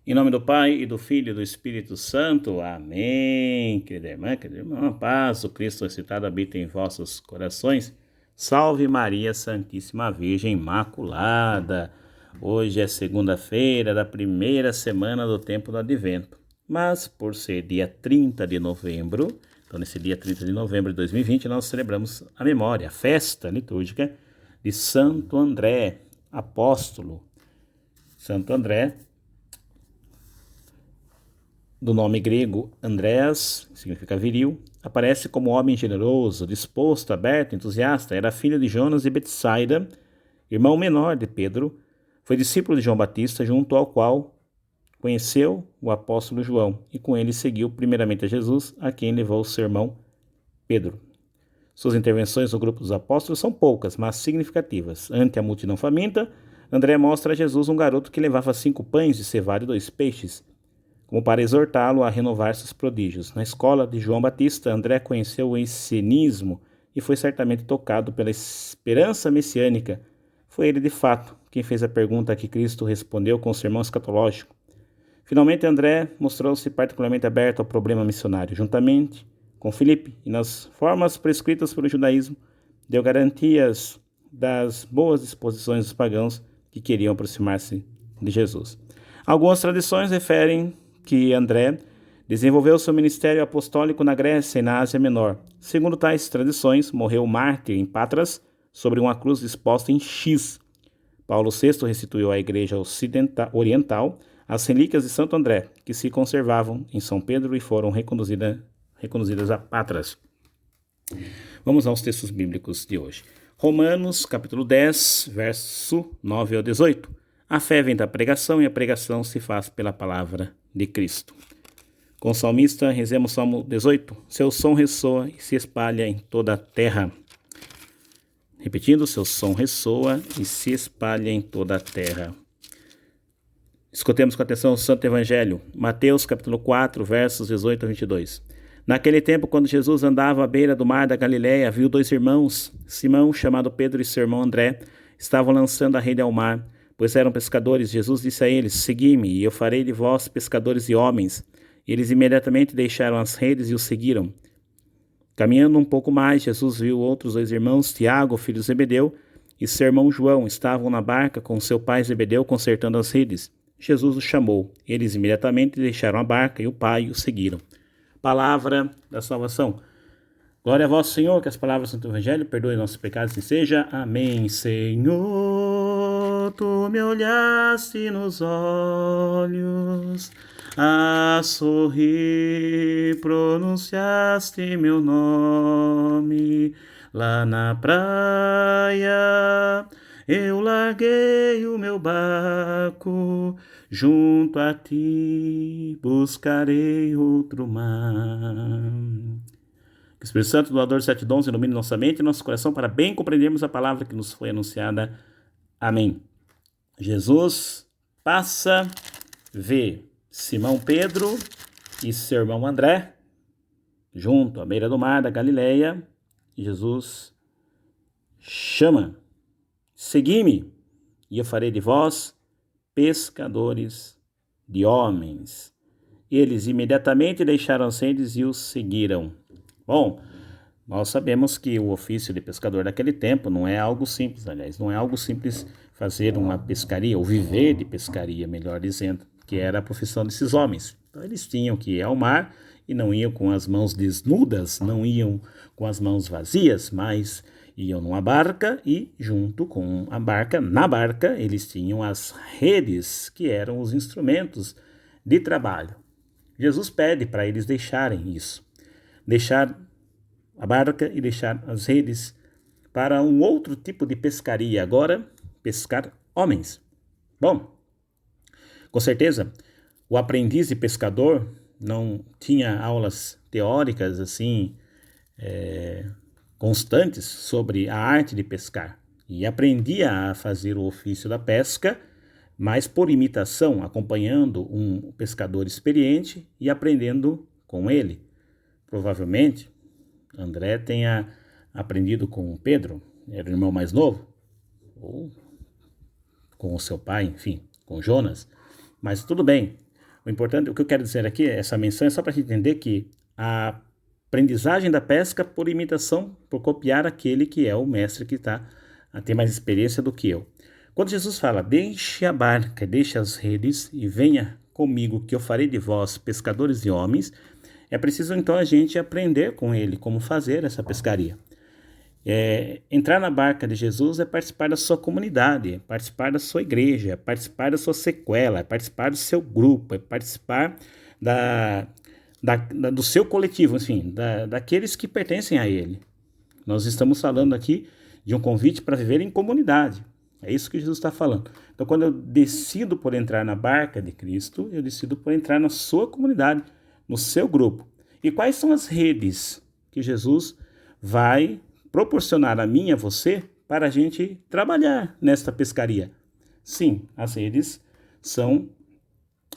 Em nome do Pai, e do Filho, e do Espírito Santo. Amém. Querida irmã, a paz, o Cristo ressuscitado habita em vossos corações. Salve Maria Santíssima Virgem Imaculada. Hoje é segunda-feira da primeira semana do tempo do Advento. Mas por ser dia 30 de novembro, então nesse dia 30 de novembro de 2020, nós celebramos a memória, a festa litúrgica de Santo André, apóstolo. Santo André, do nome grego Andreas, significa viril, aparece como homem generoso, disposto, aberto, entusiasta. Era filho de Jonas e Betsaida, irmão menor de Pedro. Foi discípulo de João Batista, junto ao qual conheceu o apóstolo João, e com ele seguiu primeiramente a Jesus, a quem levou o seu irmão Pedro. Suas intervenções no grupo dos apóstolos são poucas, mas significativas. Ante a multidão faminta, André mostra a Jesus um garoto que levava 5 pães de cevada e 2 peixes, como para exortá-lo a renovar seus prodígios. Na escola de João Batista, André conheceu o essenismo e foi certamente tocado pela esperança messiânica. Foi ele, de fato, quem fez a pergunta a que Cristo respondeu com o sermão escatológico. Finalmente, André mostrou-se particularmente aberto ao problema missionário. Juntamente com Filipe, e nas formas prescritas pelo judaísmo, deu garantias das boas disposições dos pagãos que queriam aproximar-se de Jesus. Algumas tradições referem que André desenvolveu seu ministério apostólico na Grécia e na Ásia Menor. Segundo tais tradições, morreu mártir em Patras sobre uma cruz disposta em X. Paulo VI restituiu à Igreja Oriental as relíquias de Santo André, que se conservavam em São Pedro e foram reconduzidas a Patras. Vamos aos textos bíblicos de hoje. Romanos, capítulo 10, verso 9 ao 18. A fé vem da pregação e a pregação se faz pela palavra de Cristo. Com o salmista, rezemos o Salmo 18. Seu som ressoa e se espalha em toda a terra. Repetindo, seu som ressoa e se espalha em toda a terra. Escutemos com atenção o Santo Evangelho. Mateus, capítulo 4, versos 18 a 22. Naquele tempo, quando Jesus andava à beira do mar da Galileia, viu 2 irmãos, Simão, chamado Pedro, e seu irmão André, estavam lançando a rede ao mar, pois eram pescadores. Jesus disse a eles: Segui-me, e eu farei de vós pescadores de homens. E eles imediatamente deixaram as redes e o seguiram. Caminhando um pouco mais, Jesus viu outros 2 irmãos, Tiago, filho de Zebedeu, e seu irmão João, estavam na barca com seu pai Zebedeu consertando as redes. Jesus os chamou. Eles imediatamente deixaram a barca e o pai o seguiram. Palavra da salvação. Glória a vós, Senhor, que as palavras do Evangelho perdoem nossos pecados e seja. Amém. Senhor, tu me olhaste nos olhos, a sorrir pronunciaste meu nome. Lá na praia eu larguei o meu barco, junto a ti buscarei outro mar. Que o Espírito Santo, doador de 7 dons, ilumine nossa mente e nosso coração para bem compreendermos a palavra que nos foi anunciada. Amém. Jesus passa, vê Simão Pedro e seu irmão André junto à beira do mar da Galileia. Jesus chama: Segui-me, e eu farei de vós pescadores de homens. Eles imediatamente deixaram as redes e os seguiram. Bom, nós sabemos que o ofício de pescador daquele tempo não é algo simples, aliás, não é algo simples fazer uma pescaria, ou viver de pescaria, melhor dizendo, que era a profissão desses homens. Então eles tinham que ir ao mar e não iam com as mãos desnudas, não iam com as mãos vazias, mas iam numa barca e, junto com a barca, na barca, eles tinham as redes, que eram os instrumentos de trabalho. Jesus pede para eles deixarem isso, deixar a barca e deixar as redes para um outro tipo de pescaria, agora pescar homens. Bom, com certeza, o aprendiz de pescador não tinha aulas teóricas assim, constantes sobre a arte de pescar e aprendia a fazer o ofício da pesca, mas por imitação, acompanhando um pescador experiente e aprendendo com ele. Provavelmente, André tenha aprendido com Pedro, era o irmão mais novo, ou com o seu pai, enfim, com Jonas, mas tudo bem. O que eu quero dizer aqui, essa menção é só para a gente entender que a aprendizagem da pesca por imitação, por copiar aquele que é o mestre que tem mais experiência do que eu. Quando Jesus fala, deixe a barca, deixe as redes e venha comigo que eu farei de vós pescadores de homens, é preciso então a gente aprender com ele como fazer essa pescaria. Entrar na barca de Jesus é participar da sua comunidade, é participar da sua igreja, é participar da sua sequela, é participar do seu grupo, é participar do seu coletivo, enfim, daqueles que pertencem a ele. Nós estamos falando aqui de um convite para viver em comunidade. É isso que Jesus está falando. Então, quando eu decido por entrar na barca de Cristo, eu decido por entrar na sua comunidade, no seu grupo. E quais são as redes que Jesus vai proporcionar a mim e a você para a gente trabalhar nesta pescaria? Sim, as redes são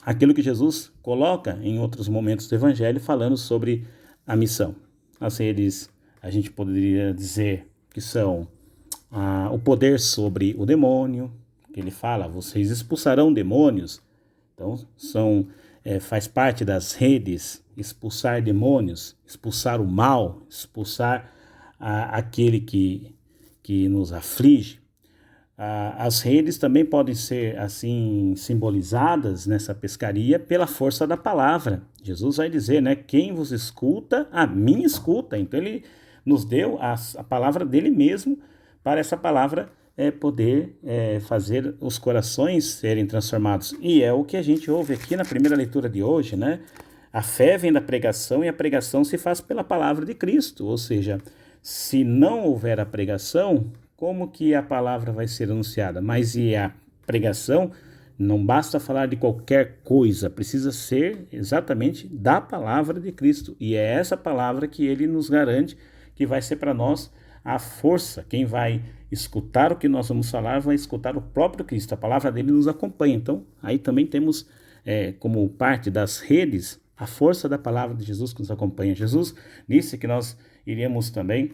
aquilo que Jesus coloca em outros momentos do Evangelho falando sobre a missão. As redes, a gente poderia dizer que são o poder sobre o demônio, que ele fala, vocês expulsarão demônios. Então, faz parte das redes expulsar demônios, expulsar o mal, expulsar aquele que nos aflige. As redes também podem ser assim simbolizadas nessa pescaria pela força da palavra. Jesus vai dizer, né, quem vos escuta, a mim escuta. Então ele nos deu a palavra dele mesmo para essa palavra poder fazer os corações serem transformados. E é o que a gente ouve aqui na primeira leitura de hoje, né? A fé vem da pregação e a pregação se faz pela palavra de Cristo. Ou seja, se não houver a pregação, como que a palavra vai ser anunciada? Mas e a pregação, não basta falar de qualquer coisa, precisa ser exatamente da palavra de Cristo. E é essa palavra que ele nos garante que vai ser para nós a força. Quem vai escutar o que nós vamos falar vai escutar o próprio Cristo. A palavra dele nos acompanha. Então, aí também temos como parte das redes a força da palavra de Jesus que nos acompanha. Jesus disse que nós iríamos também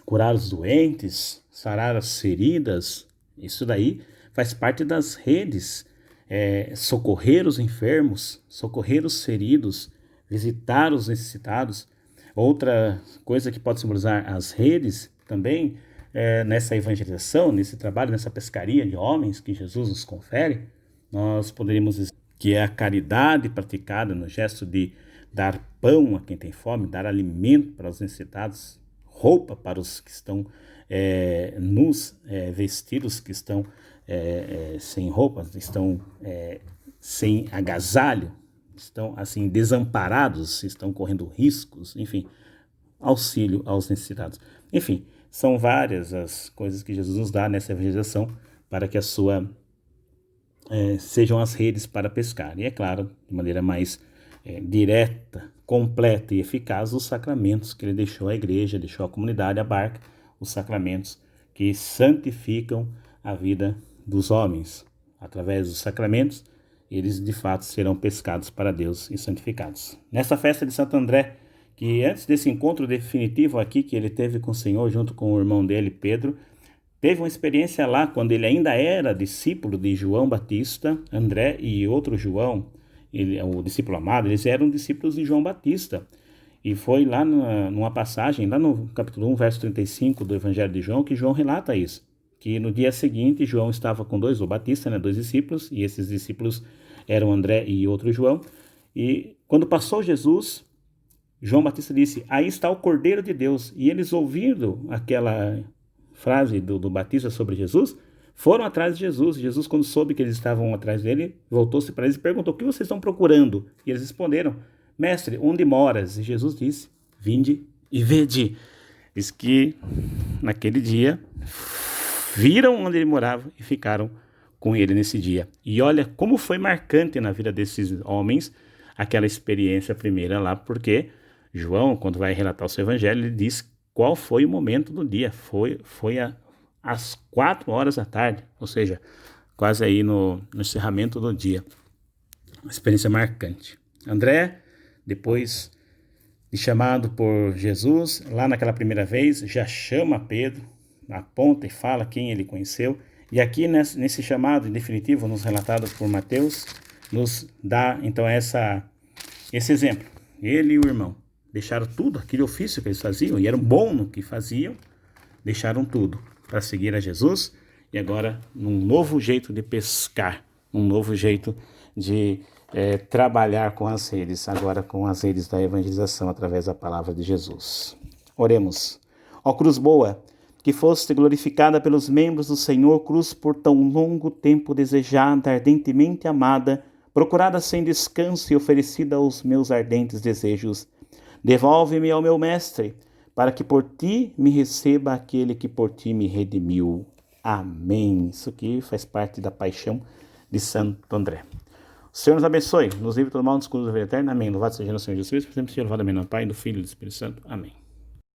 curar os doentes, sarar as feridas. Isso daí faz parte das redes. Socorrer os enfermos, socorrer os feridos, visitar os necessitados. Outra coisa que pode simbolizar as redes também, nessa evangelização, nesse trabalho, nessa pescaria de homens que Jesus nos confere, nós poderíamos dizer que é a caridade praticada no gesto de dar pão a quem tem fome, dar alimento para os necessitados, roupa para os que estão nus, vestidos, que estão sem roupas, estão sem agasalho, estão assim desamparados, estão correndo riscos, enfim, auxílio aos necessitados. Enfim, são várias as coisas que Jesus nos dá nessa evangelização para que sejam as redes para pescar. E é claro, de maneira mais direta, completa e eficaz, os sacramentos que ele deixou à igreja, deixou à comunidade, à barca, os sacramentos que santificam a vida dos homens. Através dos sacramentos, eles de fato serão pescados para Deus e santificados. Nessa festa de Santo André, que antes desse encontro definitivo aqui que ele teve com o Senhor, junto com o irmão dele, Pedro, teve uma experiência lá quando ele ainda era discípulo de João Batista, André e outro João, o discípulo amado, eles eram discípulos de João Batista. E foi lá numa passagem, lá no capítulo 1, verso 35 do Evangelho de João, que João relata isso. Que no dia seguinte, João estava com dois discípulos, e esses discípulos eram André e outro João. E quando passou Jesus, João Batista disse, aí está o Cordeiro de Deus. E eles ouvindo aquela frase do Batista sobre Jesus, foram atrás de Jesus. Jesus, quando soube que eles estavam atrás dele, voltou-se para eles e perguntou, o que vocês estão procurando? E eles responderam, mestre, onde moras? E Jesus disse, vinde e vede. Diz que naquele dia viram onde ele morava e ficaram com ele nesse dia. E olha como foi marcante na vida desses homens aquela experiência primeira lá, porque João, quando vai relatar o seu evangelho, ele diz qual foi o momento do dia. Foi às 4 horas da tarde, ou seja, quase aí no encerramento do dia. Uma experiência marcante. André, depois de chamado por Jesus, lá naquela primeira vez, já chama Pedro, aponta e fala quem ele conheceu. E aqui nesse chamado em definitivo, nos relatado por Mateus nos dá, então, esse exemplo. Ele e o irmão deixaram tudo, aquele ofício que eles faziam, e eram bons no que faziam, deixaram tudo para seguir a Jesus, e agora num novo jeito de pescar, um novo jeito de trabalhar com as redes, agora com as redes da evangelização através da palavra de Jesus. Oremos. Ó cruz boa, que foste glorificada pelos membros do Senhor, cruz por tão longo tempo desejada, ardentemente amada, procurada sem descanso e oferecida aos meus ardentes desejos. Devolve-me ao meu mestre, para que por ti me receba aquele que por ti me redimiu. Amém. Isso aqui faz parte da paixão de Santo André. O Senhor nos abençoe, nos livre do mal, nos escudos da vida eterna. Amém. Louvado seja o Senhor Jesus Cristo, sempre seja louvado. Amém. No Pai, do Filho e do Espírito Santo. Amém.